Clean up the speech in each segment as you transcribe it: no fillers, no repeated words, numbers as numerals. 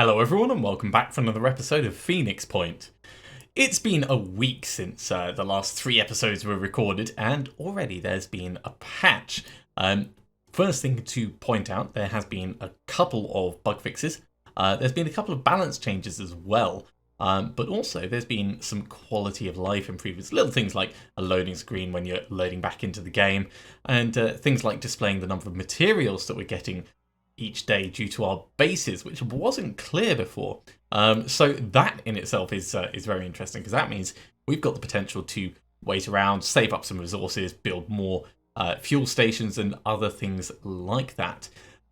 Hello everyone and welcome back for another episode of Phoenix Point. It's been a week since the last 3 episodes were recorded and already there's been a patch. First thing to point out, there has been a couple of bug fixes. There's been a couple of balance changes as well. But also there's been some quality of life improvements. Little things like a loading screen when you're loading back into the game. And things like displaying the number of materials that we're getting each day due to our bases, which wasn't clear before. So that in itself is very interesting, because that means we've got the potential to wait around, save up some resources, build more fuel stations and other things like that.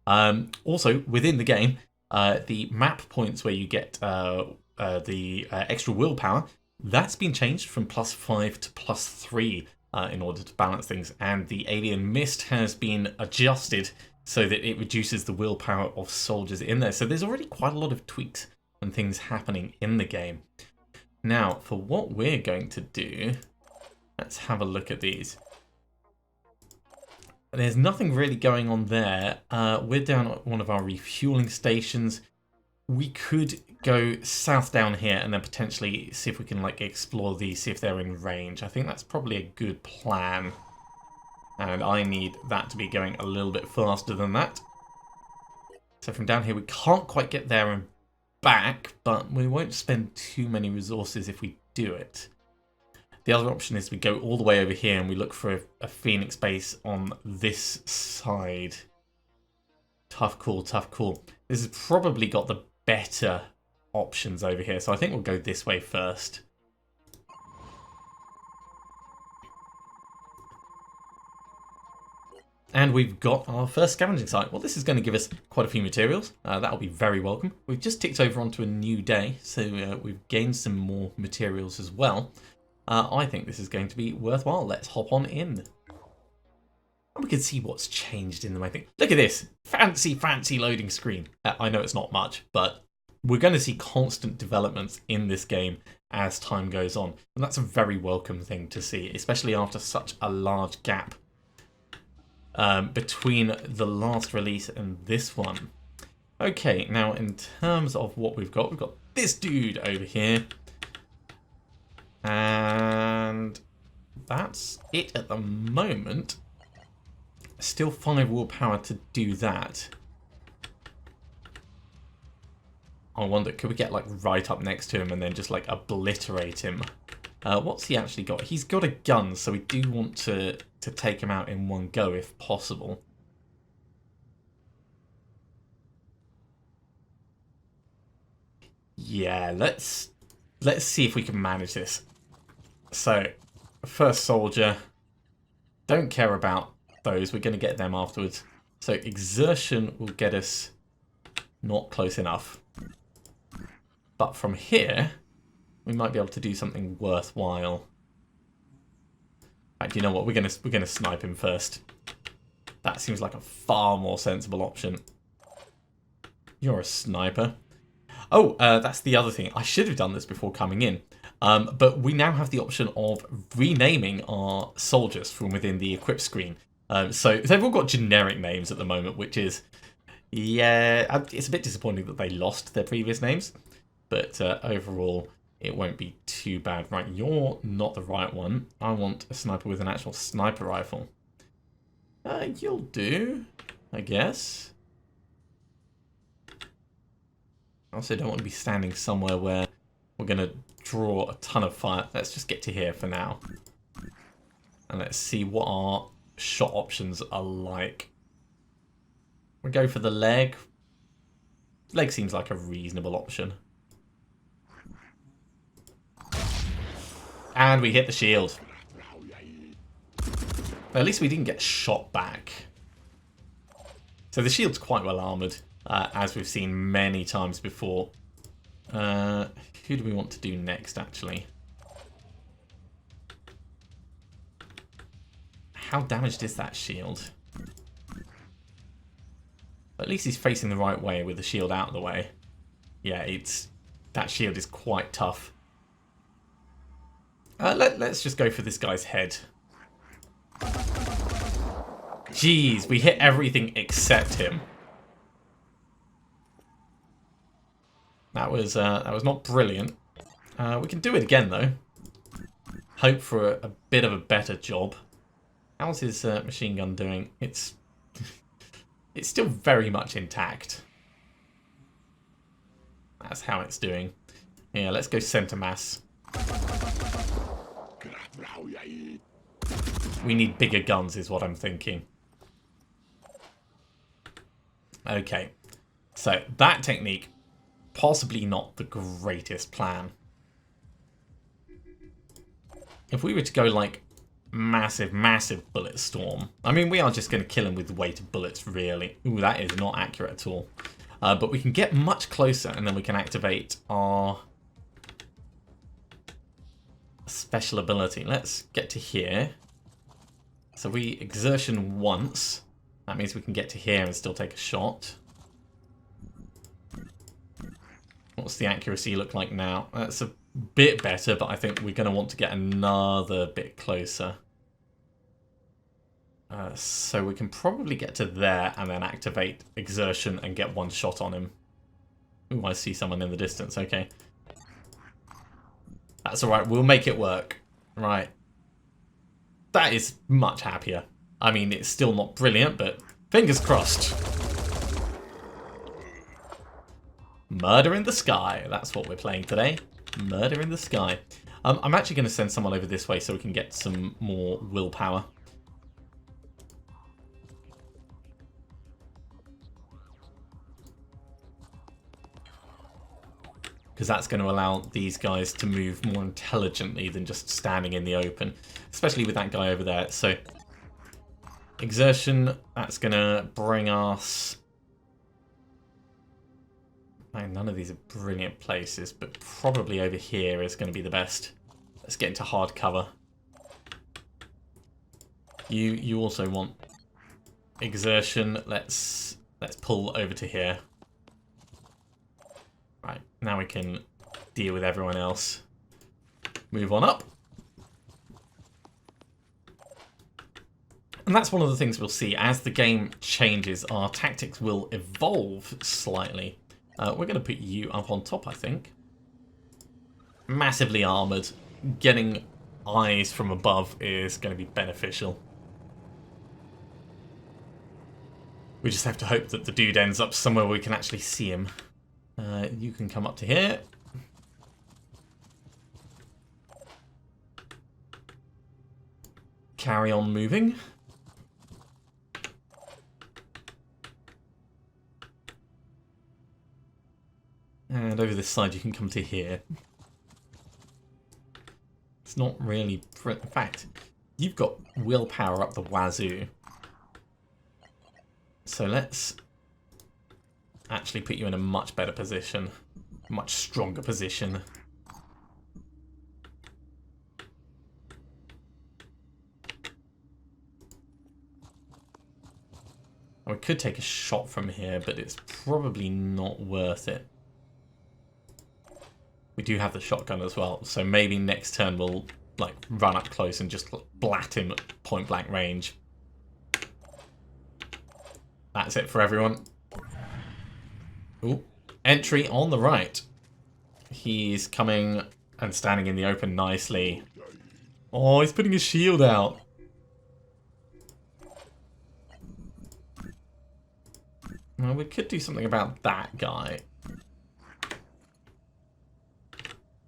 Also, within the game, the map points where you get the extra willpower, that's been changed from +5 to +3 in order to balance things, and the alien mist has been adjusted so that it reduces the willpower of soldiers in there. So there's already quite a lot of tweaks and things happening in the game. Now, for what we're going to do, let's have a look at these. There's nothing really going on there. We're down at one of our refueling stations. We could go south down here and then potentially see if we can explore these, see if they're in range. I think that's probably a good plan. And I need that to be going a little bit faster than that. So from down here, we can't quite get there and back, but we won't spend too many resources if we do it. The other option is we go all the way over here and we look for a Phoenix base on this side. Tough call, tough call. This has probably got the better options over here, so I think we'll go this way first. And we've got our first scavenging site. Well, this is going to give us quite a few materials. That'll be very welcome. We've just ticked over onto a new day, so we've gained some more materials as well. I think this is going to be worthwhile. Let's hop on in. And we can see what's changed in the mapping. Look at this. Fancy, fancy loading screen. I know it's not much, but we're going to see constant developments in this game as time goes on. And that's a very welcome thing to see, especially after such a large gap between the last release and this one. Okay, now in terms of what we've got this dude over here. And that's it at the moment. Still 5 willpower to do that. I wonder, could we get right up next to him and then just obliterate him? What's he actually got? He's got a gun, so we do want to take him out in one go if possible. Yeah, let's see if we can manage this. So, first soldier. Don't care about those. We're going to get them afterwards. So exertion will get us not close enough. But from here, we might be able to do something worthwhile. In fact, you know what? We're gonna snipe him first. That seems like a far more sensible option. You're a sniper. Oh, that's the other thing. I should have done this before coming in. But we now have the option of renaming our soldiers from within the equip screen. So they've all got generic names at the moment, which is, yeah, it's a bit disappointing that they lost their previous names. But overall, it won't be too bad. Right, you're not the right one. I want a sniper with an actual sniper rifle. You'll do, I guess. I also don't want to be standing somewhere where we're going to draw a ton of fire. Let's just get to here for now. And let's see what our shot options are like. We'll go for the leg. Leg seems like a reasonable option. And we hit the shield. At least we didn't get shot back. So the shield's quite well armoured, as we've seen many times before. Who do we want to do next, actually? How damaged is that shield? At least he's facing the right way with the shield out of the way. Yeah, that shield is quite tough. Let's just go for this guy's head. Jeez, we hit everything except him. That was not brilliant. We can do it again though. Hope for a bit of a better job. How's his machine gun doing? It's still very much intact. That's how it's doing. Yeah, let's go center mass. We need bigger guns is what I'm thinking. Okay. So, that technique, possibly not the greatest plan. If we were to go like massive, massive bullet storm. I mean, we are just going to kill him with the weight of bullets, really. Ooh, that is not accurate at all. But we can get much closer and then we can activate our special ability. Let's get to here. So we exertion once. That means we can get to here and still take a shot. What's the accuracy look like now? That's a bit better, but I think we're going to want to get another bit closer. So we can probably get to there and then activate exertion and get one shot on him. Ooh, I see someone in the distance. Okay. That's alright. We'll make it work. Right. That is much happier. I mean, it's still not brilliant, but fingers crossed. Murder in the Sky. That's what we're playing today. Murder in the Sky. I'm actually going to send someone over this way so we can get some more willpower. Because that's going to allow these guys to move more intelligently than just standing in the open. Especially with that guy over there. So, exertion, that's going to bring us... Man, none of these are brilliant places, but probably over here is going to be the best. Let's get into hard cover. You also want exertion. Let's pull over to here. Right, now we can deal with everyone else. Move on up. And that's one of the things we'll see. As the game changes, our tactics will evolve slightly. We're going to put you up on top, I think. Massively armoured. Getting eyes from above is going to be beneficial. We just have to hope that the dude ends up somewhere where we can actually see him. You can come up to here. Carry on moving. And over this side you can come to here. It's not really... In fact, you've got willpower up the wazoo. So let's actually put you in a much better position. Much stronger position. We could take a shot from here, but it's probably not worth it. We do have the shotgun as well, so maybe next turn we'll like run up close and just blat him at point blank range. That's it for everyone. Ooh, entry on the right. He's coming and standing in the open nicely. Oh, he's putting his shield out. Well, we could do something about that guy.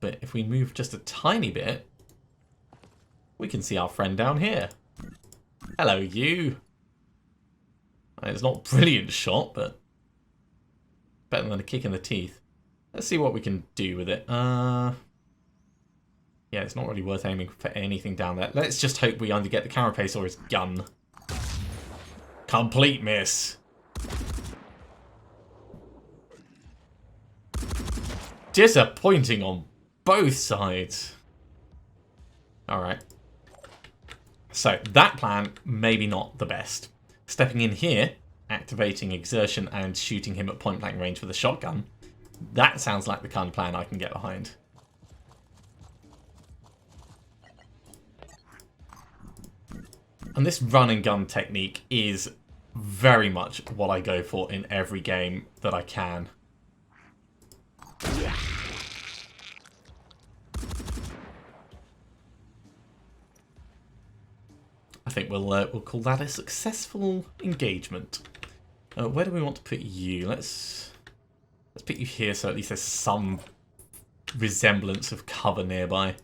But if we move just a tiny bit, we can see our friend down here. Hello, you. It's not a brilliant shot, but better than a kick in the teeth. Let's see what we can do with it. Yeah, it's not really worth aiming for anything down there. Let's just hope we either get the carapace or his gun. Complete miss. Disappointing on both sides. Alright. So, that plan, maybe not the best. Stepping in here, activating exertion and shooting him at point blank range with a shotgun. That sounds like the kind of plan I can get behind. And this run and gun technique is very much what I go for in every game that I can. think we'll call that a successful engagement. Where do we want to put you? Let's put you here so at least there's some resemblance of cover nearby.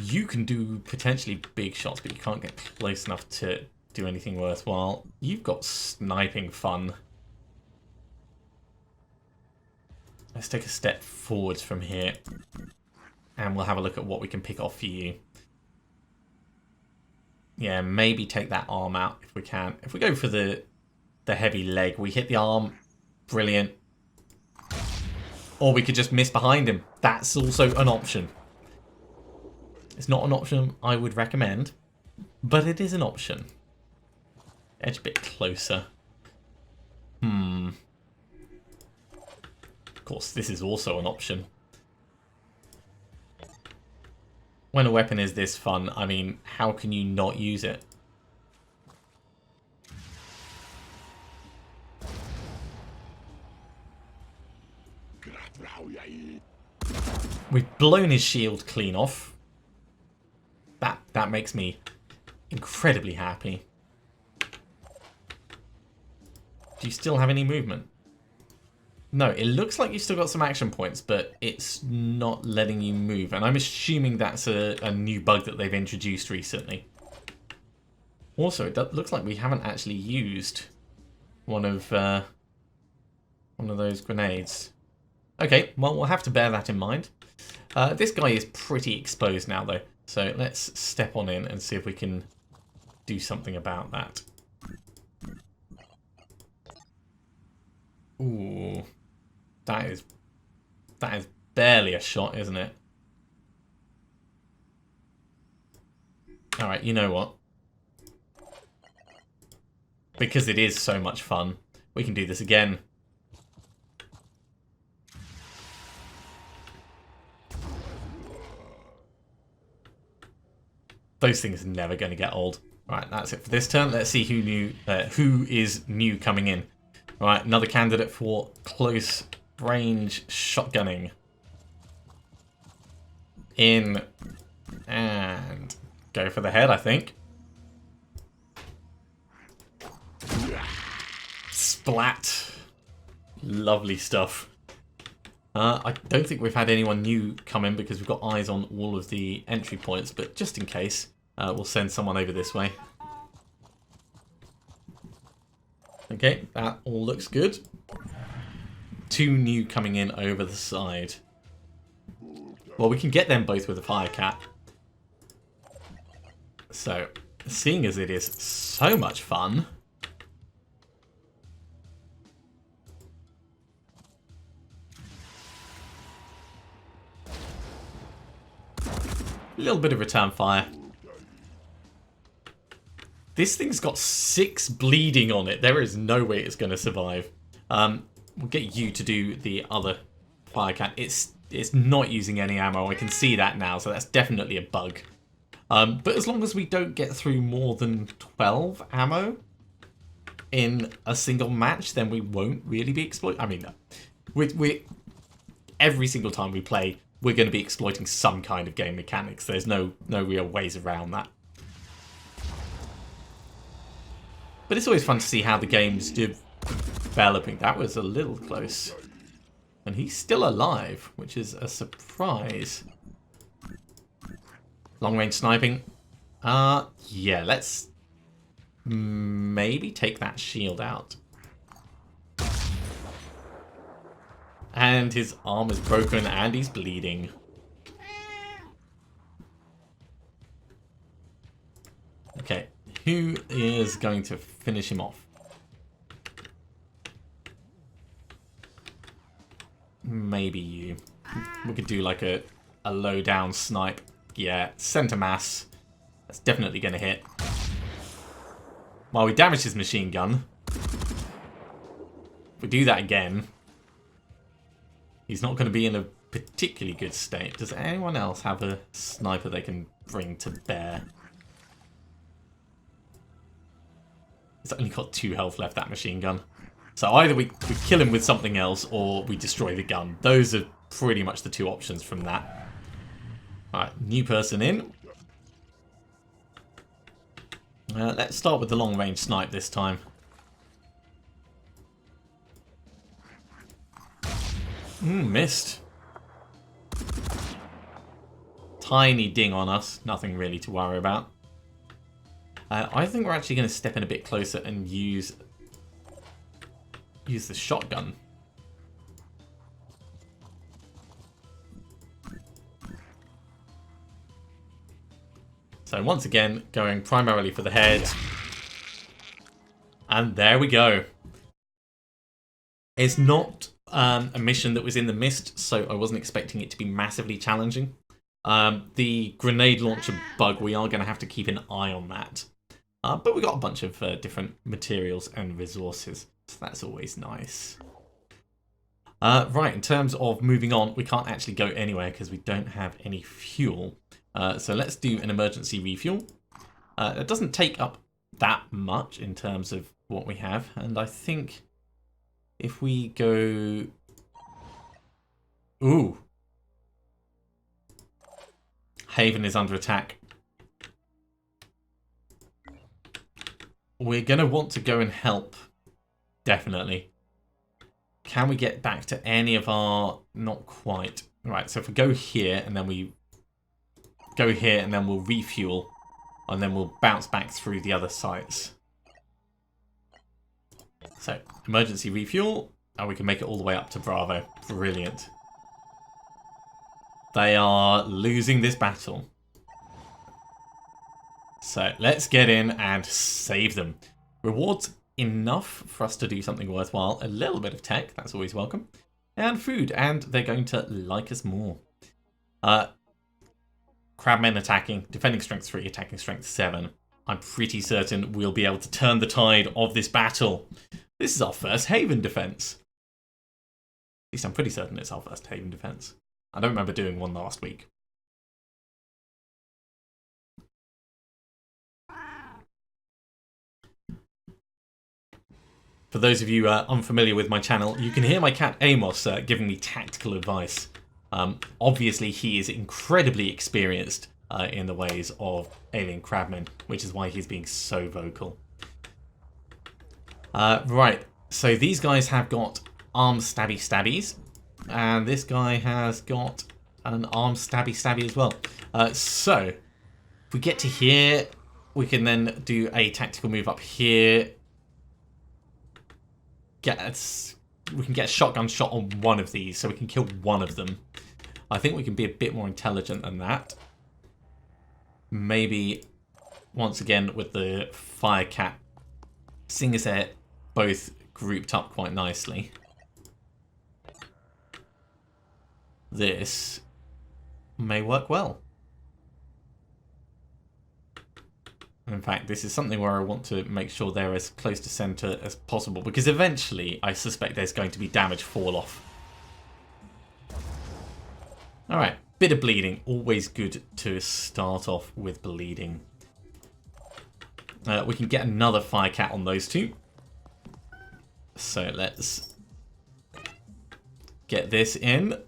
You can do potentially big shots, but you can't get close enough to do anything worthwhile. You've got sniping fun. Let's take a step forwards from here, and we'll have a look at what we can pick off for you. Yeah, maybe take that arm out if we can. If we go for the heavy leg, we hit the arm, brilliant. Or we could just miss behind him. That's also an option. It's not an option I would recommend, but it is an option. Edge a bit closer. Of course, this is also an option. When a weapon is this fun, I mean, how can you not use it? We've blown his shield clean off. That makes me incredibly happy. Do you still have any movement? No, it looks like you've still got some action points, but it's not letting you move. And I'm assuming that's a new bug that they've introduced recently. Also, it looks like we haven't actually used one of those grenades. Okay, well, we'll have to bear that in mind. This guy is pretty exposed now, though. So let's step on in and see if we can do something about that. Ooh. That is barely a shot, isn't it? Alright, you know what? Because it is so much fun, we can do this again. Those things are never going to get old. Right, that's it for this turn. Let's see who is new coming in. Right, another candidate for close range shotgunning. In and go for the head, I think. Splat. Lovely stuff. I don't think we've had anyone new come in because we've got eyes on all of the entry points, but just in case, we'll send someone over this way. Okay, that all looks good. Two new coming in over the side. Well, we can get them both with a fire cat. So, seeing as it is so much fun, a little bit of return fire. This thing's got 6 bleeding on it. There is no way it's going to survive. We'll get you to do the other fire cat. It's not using any ammo. I can see that now, so that's definitely a bug. But as long as we don't get through more than 12 ammo in a single match, then we won't really be exploiting. I mean, every single time we play, we're going to be exploiting some kind of game mechanics. There's no real ways around that. But it's always fun to see how the game's developing. That was a little close. And he's still alive, which is a surprise. Long range sniping. Yeah, let's maybe take that shield out. And his arm is broken and he's bleeding. Okay, who is going to finish him off? Maybe you. We could do like a low down snipe. Yeah, center mass. That's definitely going to hit. While we damage his machine gun. If we do that again, he's not going to be in a particularly good state. Does anyone else have a sniper they can bring to bear? He's only got 2 health left, that machine gun. So either we kill him with something else or we destroy the gun. Those are pretty much the 2 options from that. Alright, new person in. Let's start with the long-range snipe this time. Missed. Tiny ding on us. Nothing really to worry about. I think we're actually going to step in a bit closer and use the shotgun. So once again, going primarily for the head. And there we go. It's not a mission that was in the mist, so I wasn't expecting it to be massively challenging. The grenade launcher bug, we are going to have to keep an eye on that. But we got a bunch of different materials and resources, so that's always nice. Right, in terms of moving on, we can't actually go anywhere because we don't have any fuel. So let's do an emergency refuel. It doesn't take up that much in terms of what we have, and I think if we go... Ooh. Haven is under attack. We're going to want to go and help. Definitely. Can we get back to any of our... Not quite. Right, so if we go here and then we go here and then we'll refuel and then we'll bounce back through the other sites. So, emergency refuel, and we can make it all the way up to Bravo. Brilliant. They are losing this battle. So, let's get in and save them. Rewards enough for us to do something worthwhile. A little bit of tech, that's always welcome. And food, and they're going to like us more. Crabmen attacking, defending strength 3, attacking strength 7. I'm pretty certain we'll be able to turn the tide of this battle. This is our first Haven defense. At least I'm pretty certain it's our first Haven defense. I don't remember doing one last week. For those of you unfamiliar with my channel, you can hear my cat Amos giving me tactical advice. Obviously, he is incredibly experienced in the ways of alien crabmen, which is why he's being so vocal. Right, so these guys have got arm stabby stabbies, and this guy has got an arm stabby stabby as well. So, if we get to here, we can then do a tactical move up here. We can get a shotgun shot on one of these, so we can kill one of them. I think we can be a bit more intelligent than that. Maybe, once again, with the Firecat, seeing as they're both grouped up quite nicely. This may work well. In fact, this is something where I want to make sure they're as close to center as possible, because eventually I suspect there's going to be damage fall off. Alright, bit of bleeding. Always good to start off with bleeding. We can get another Firecat on those two. So let's get this in.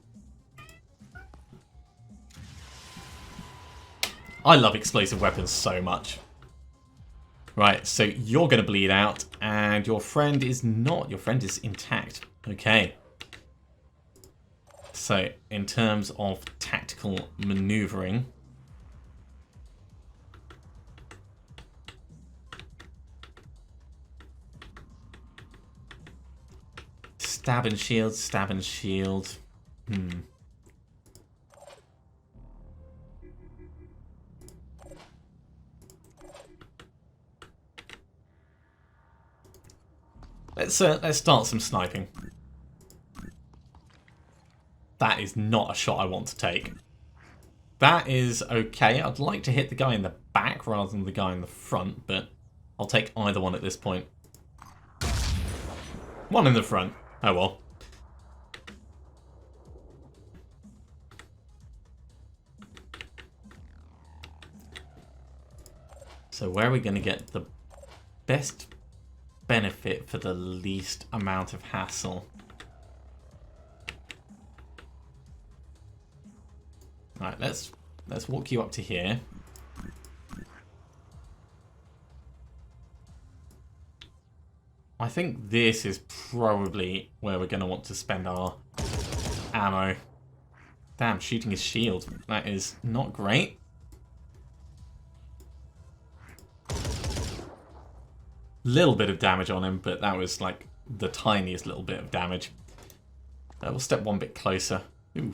I love explosive weapons so much. Right, so you're going to bleed out, and your friend is not. Your friend is intact. Okay. So, in terms of tactical maneuvering, stab and shield, stab and shield. Let's start some sniping. That is not a shot I want to take. That is okay. I'd like to hit the guy in the back rather than the guy in the front, but I'll take either one at this point. One in the front. Oh well. So where are we going to get the best benefit for the least amount of hassle? Right, let's walk you up to here. I think this is probably where we're going to want to spend our ammo. Damn, shooting his shield. That is not great. Little bit of damage on him, but that was like the tiniest little bit of damage. We'll step one bit closer. Ooh.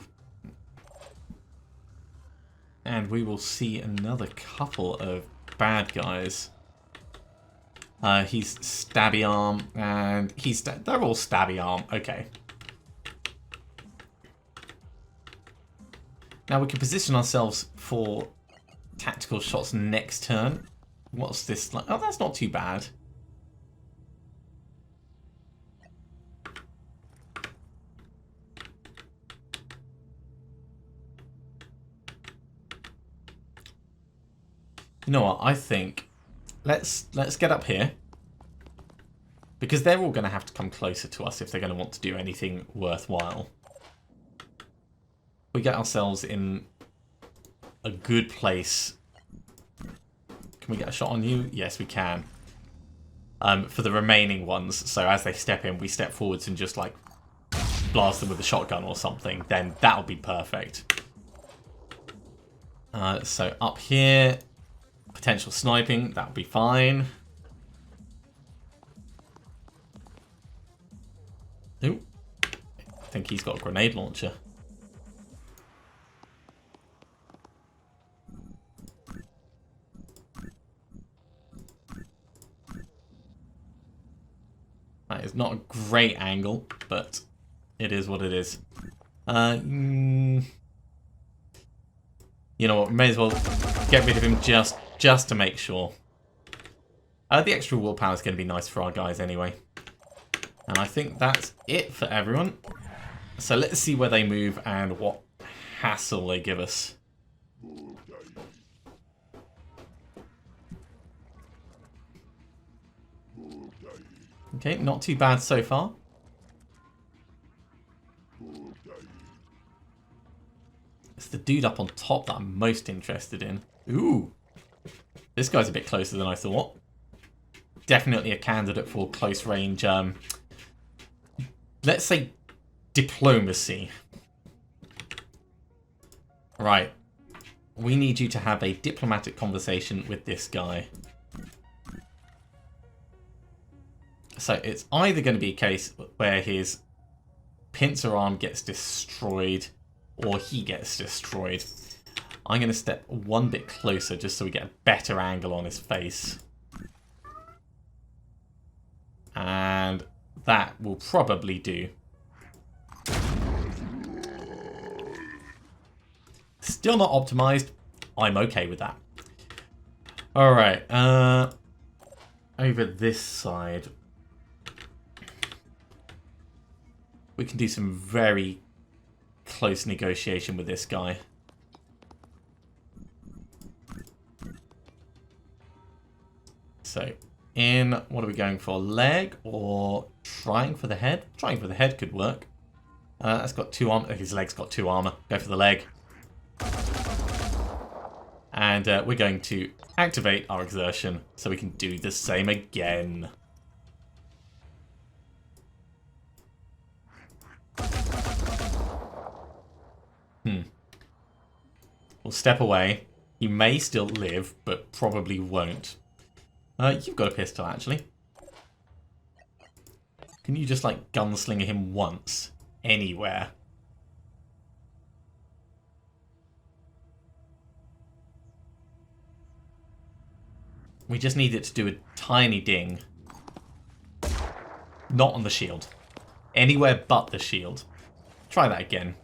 And we will see another couple of bad guys. He's stabby arm, and they're all stabby arm. Okay. Now we can position ourselves for tactical shots next turn. What's this like? Oh, that's not too bad. You know what? I think let's get up here, because they're all going to have to come closer to us if they're going to want to do anything worthwhile. We get ourselves in a good place. Can we get a shot on you? Yes, we can. For the remaining ones, so as they step in, we step forwards and just like blast them with a shotgun or something. Then that'll be perfect. So up here. Potential sniping, that would be fine. Ooh. I think he's got a grenade launcher. That is not a great angle, but it is what it is. You know what, we may as well get rid of him just to make sure. The extra willpower is going to be nice for our guys anyway. And I think that's it for everyone. So let's see where they move and what hassle they give us. Okay, not too bad so far. It's the dude up on top that I'm most interested in. Ooh. This guy's a bit closer than I thought. Definitely a candidate for close range, let's say diplomacy. Right. We need you to have a diplomatic conversation with this guy. So it's either going to be a case where his pincer arm gets destroyed or he gets destroyed. I'm going to step one bit closer just so we get a better angle on his face. And that will probably do. Still not optimized. I'm okay with that. Alright, over this side, we can do some very close negotiation with this guy. So, what are we going for? Leg or trying for the head? Trying for the head could work. That's got 2 armor. His leg's got 2 armor. Go for the leg. And we're going to activate our exertion so we can do the same again. We'll step away. He may still live, but probably won't. You've got a pistol, actually. Can you just, like, gunslinger him once? Anywhere? We just need it to do a tiny ding. Not on the shield. Anywhere but the shield. Try that again.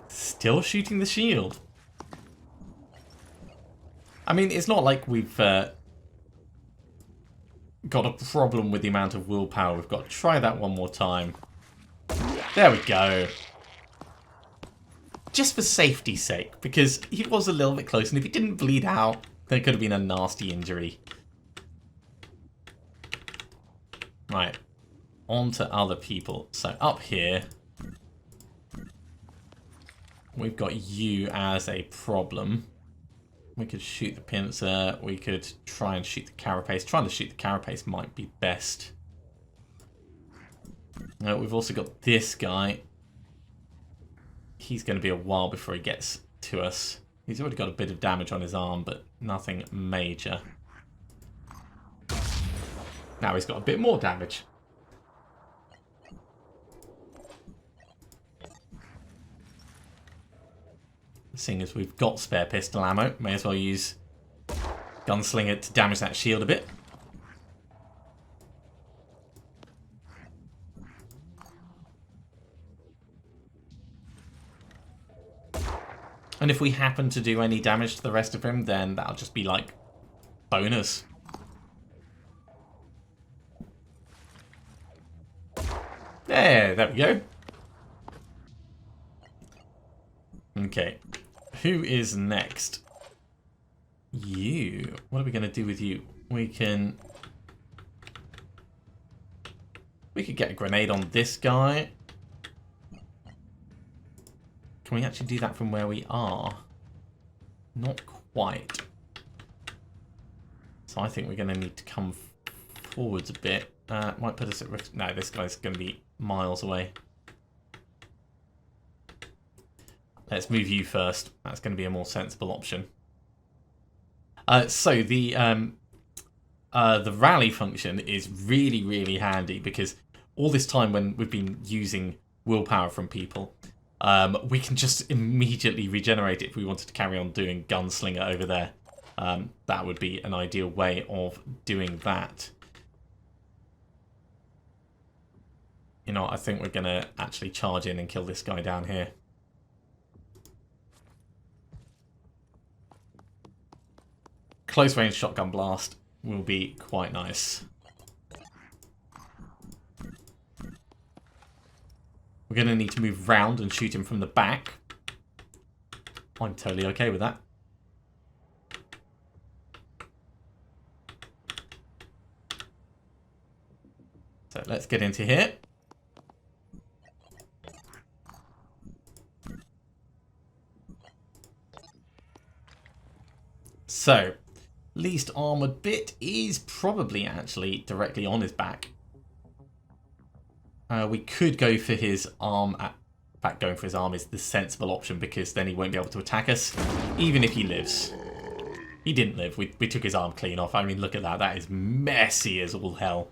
Still shooting the shield. I mean, it's not like we've got a problem with the amount of willpower we've got. Try that one more time. There we go. Just for safety's sake, because he was a little bit close, and if he didn't bleed out, there could have been a nasty injury. Right. On to other people. So up here, we've got you as a problem. We could shoot the pincer. We could try and shoot the carapace. Trying to shoot the carapace might be best. We've also got this guy. He's going to be a while before he gets to us. He's already got a bit of damage on his arm, but nothing major. Now he's got a bit more damage. Seeing as we've got spare pistol ammo, may as well use Gunslinger to damage that shield a bit. And if we happen to do any damage to the rest of him, then that'll just be like bonus. There we go. Okay, who is next? You. What are we going to do with you? We could get a grenade on this guy. Can we actually do that from where we are? Not quite. So I think we're going to need to come forwards a bit. Might put us at risk. No, this guy's going to be miles away. Let's move you first. That's going to be a more sensible option. So the rally function is really, really handy because all this time when we've been using willpower from people, we can just immediately regenerate it if we wanted to carry on doing Gunslinger over there. That would be an ideal way of doing that. You know, I think we're going to actually charge in and kill this guy down here. Close range shotgun blast will be quite nice. We're going to need to move round and shoot him from the back. I'm totally okay with that. So let's get into here. So, least armoured bit is probably actually directly on his back. We could go for his arm. In fact, going for his arm is the sensible option because then he won't be able to attack us, even if he lives. He didn't live. We took his arm clean off. I mean, look at that. That is messy as all hell.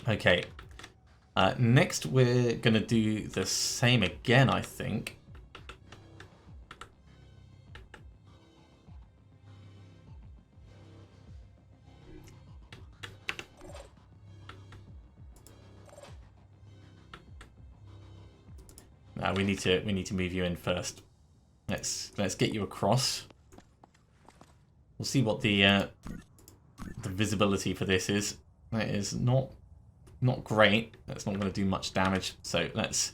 Okay. Next, we're going to do the same again, I think. We need to move you in first. Let's get you across. We'll see what the visibility for this is. That is not great. That's not going to do much damage. So let's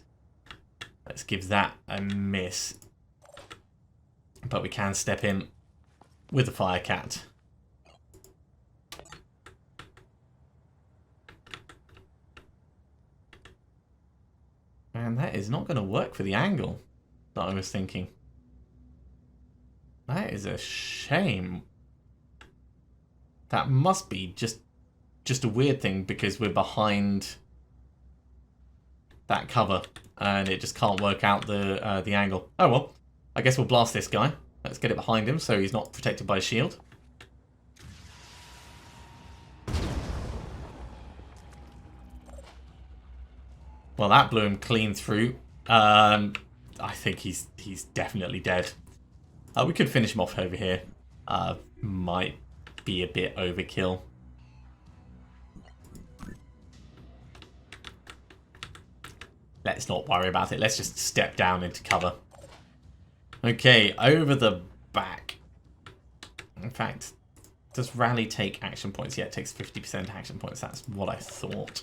give that a miss. But we can step in with the Firecat. And that is not going to work for the angle that I was thinking. That is a shame. That must be just a weird thing because we're behind that cover and it just can't work out the angle. Oh well, I guess we'll blast this guy. Let's get it behind him so he's not protected by a shield. Well, that blew him clean through. I think he's definitely dead. We could finish him off over here. Might be a bit overkill. Let's not worry about it. Let's just step down into cover. Okay, over the back. In fact, does rally take action points? Yeah, it takes 50% action points. That's what I thought.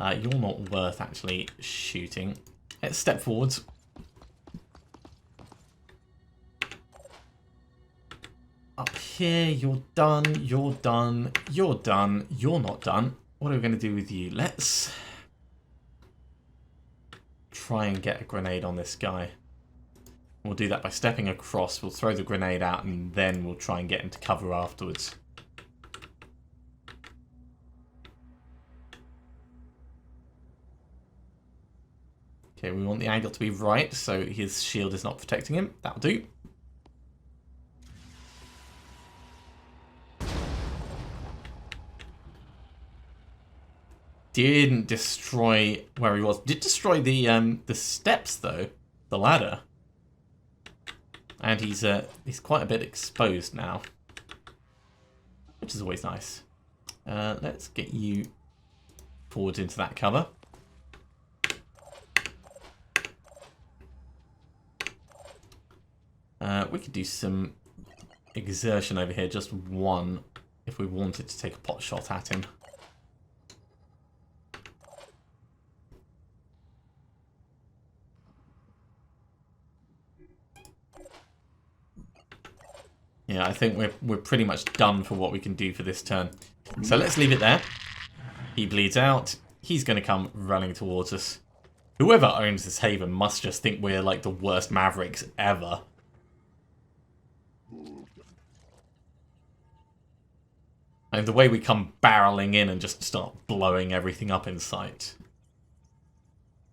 You're not worth actually shooting. Let's step forwards. Up here, you're done, you're done, you're done, you're not done. What are we going to do with you? Let's try and get a grenade on this guy. We'll do that by stepping across. We'll throw the grenade out and then we'll try and get into cover afterwards. Okay, we want the angle to be right so his shield is not protecting him. That'll do. Didn't destroy where he was. Did destroy the steps though, the ladder. And he's quite a bit exposed now, which is always nice. Let's get you forward into that cover. We could do some exertion over here, just one, if we wanted to take a pot shot at him. Yeah, I think we're pretty much done for what we can do for this turn. So let's leave it there. He bleeds out. He's going to come running towards us. Whoever owns this haven must just think we're like the worst mavericks ever. And the way we come barreling in and just start blowing everything up in sight.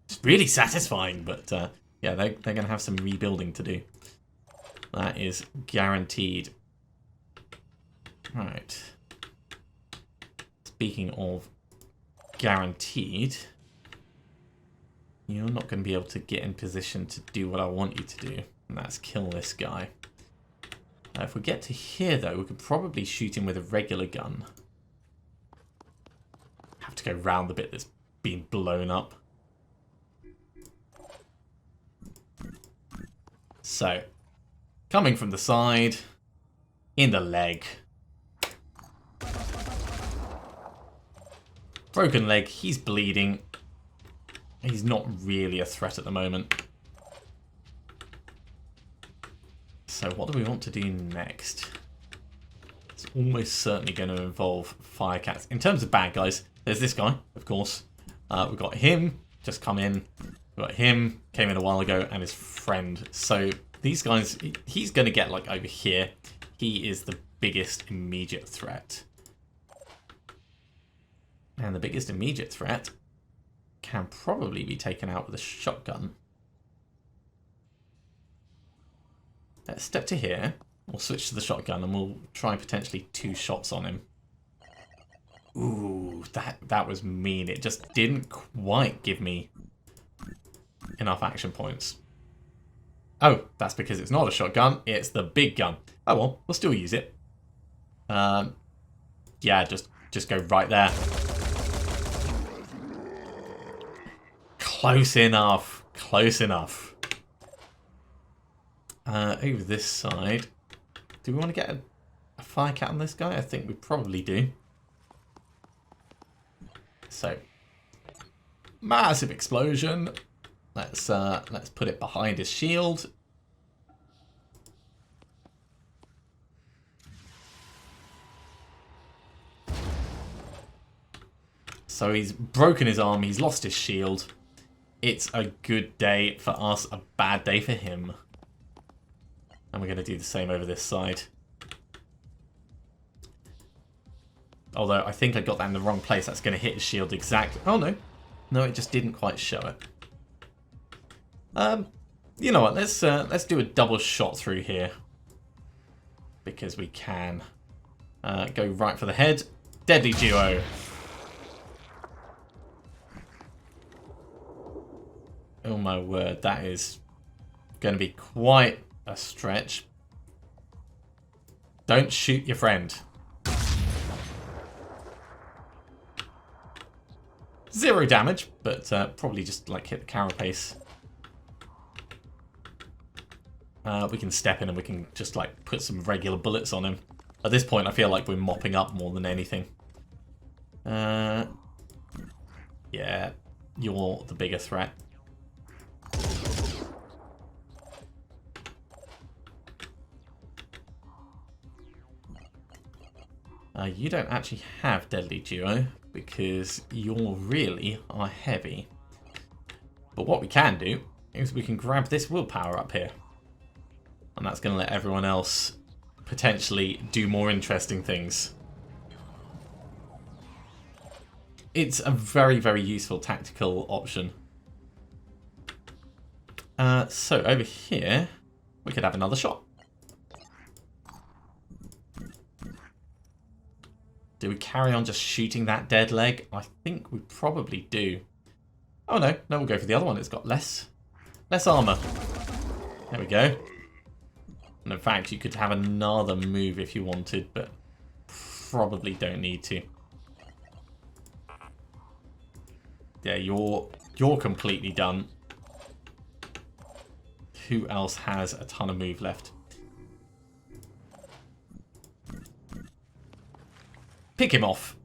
It's really satisfying, but yeah, they're going to have some rebuilding to do. That is guaranteed. Right. Speaking of guaranteed, you're not going to be able to get in position to do what I want you to do, and that's kill this guy. If we get to here, though, we could probably shoot him with a regular gun. Have to go round the bit that's been blown up. So, coming from the side, in the leg. Broken leg, he's bleeding. He's not really a threat at the moment. So what do we want to do next? It's almost certainly going to involve Firecats. In terms of bad guys, there's this guy, of course. We've got him, just come in. We've got him, came in a while ago, and his friend. So these guys, he's going to get like over here. He is the biggest immediate threat. And the biggest immediate threat can probably be taken out with a shotgun. Let's step to here. We'll switch to the shotgun and we'll try potentially 2 shots on him. Ooh, that was mean. It just didn't quite give me enough action points. Oh, that's because it's not a shotgun. It's the big gun. Oh well, we'll still use it. Yeah, just go right there. Close enough. Close enough. Over this side, do we want to get a Firecat on this guy? I think we probably do. So, massive explosion. Let's put it behind his shield. So he's broken his arm. He's lost his shield. It's a good day for us, a bad day for him. And we're going to do the same over this side. Although I think I got that in the wrong place. That's going to hit his shield exactly. Oh no. No, it just didn't quite show it. You know what? Let's do a double shot through here. Because we can. Go right for the head. Deadly duo. Oh my word, that is going to be quite a stretch. Don't shoot your friend. 0 damage, but probably just like hit the carapace. We can step in and we can just like put some regular bullets on him. At this point, I feel like we're mopping up more than anything. Yeah, you're the bigger threat. You don't actually have Deadly Duo because you really are heavy. But what we can do is we can grab this willpower up here. And that's going to let everyone else potentially do more interesting things. It's a very, very useful tactical option. So over here, we could have another shot. Do we carry on just shooting that dead leg? I think we probably do. Oh no, no, we'll go for the other one. It's got less armor. There we go. And in fact, you could have another move if you wanted, but probably don't need to. Yeah, you're completely done. Who else has a ton of move left? Pick him off.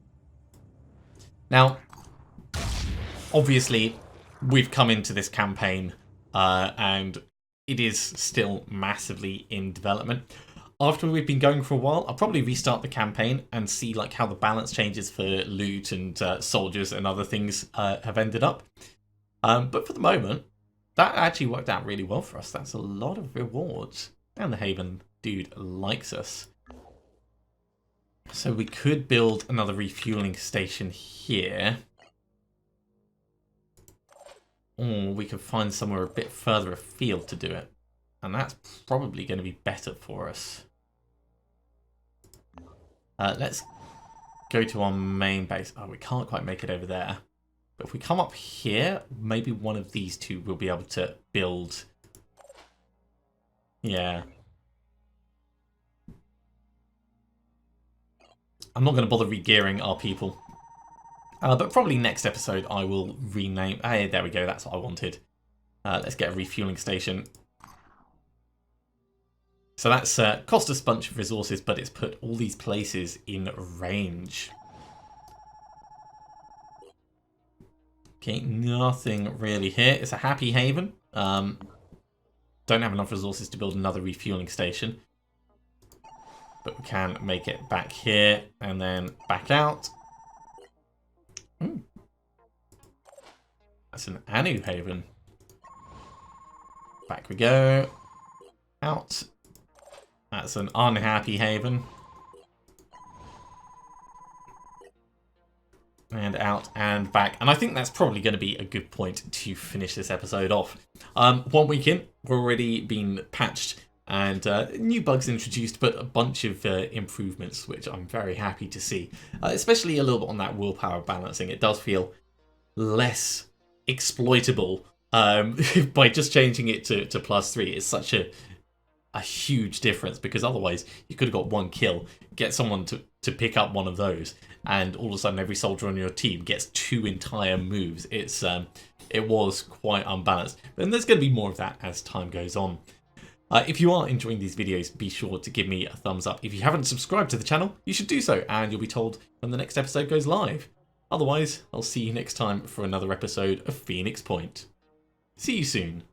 Now, obviously, we've come into this campaign and it is still massively in development. After we've been going for a while, I'll probably restart the campaign and see like how the balance changes for loot and soldiers and other things have ended up. But for the moment, that actually worked out really well for us. That's a lot of rewards. And the Haven dude likes us. So we could build another refueling station here. Or we could find somewhere a bit further afield to do it. And that's probably going to be better for us. Let's go to our main base. Oh, we can't quite make it over there. But if we come up here, maybe one of these two will be able to build. Yeah. I'm not going to bother re-gearing our people. But probably next episode I will rename... Hey, there we go, that's what I wanted. Let's get a refueling station. So that's cost us a bunch of resources, but it's put all these places in range. Okay, nothing really here. It's a happy haven. Don't have enough resources to build another refueling station. But we can make it back here and then back out. That's an Anu haven. Back we go. Out. That's an unhappy haven. And out and back. And I think that's probably going to be a good point to finish this episode off. 1 week in, we're already been patched and new bugs introduced, but a bunch of improvements, which I'm very happy to see. Especially a little bit on that willpower balancing. It does feel less exploitable by just changing it to +3. It's such a huge difference, because otherwise you could have got 1 kill, get someone to pick up one of those, and all of a sudden every soldier on your team gets 2 entire moves. It was quite unbalanced, and there's going to be more of that as time goes on. If you are enjoying these videos, be sure to give me a thumbs up. If you haven't subscribed to the channel, you should do so, and you'll be told when the next episode goes live. Otherwise, I'll see you next time for another episode of Phoenix Point. See you soon.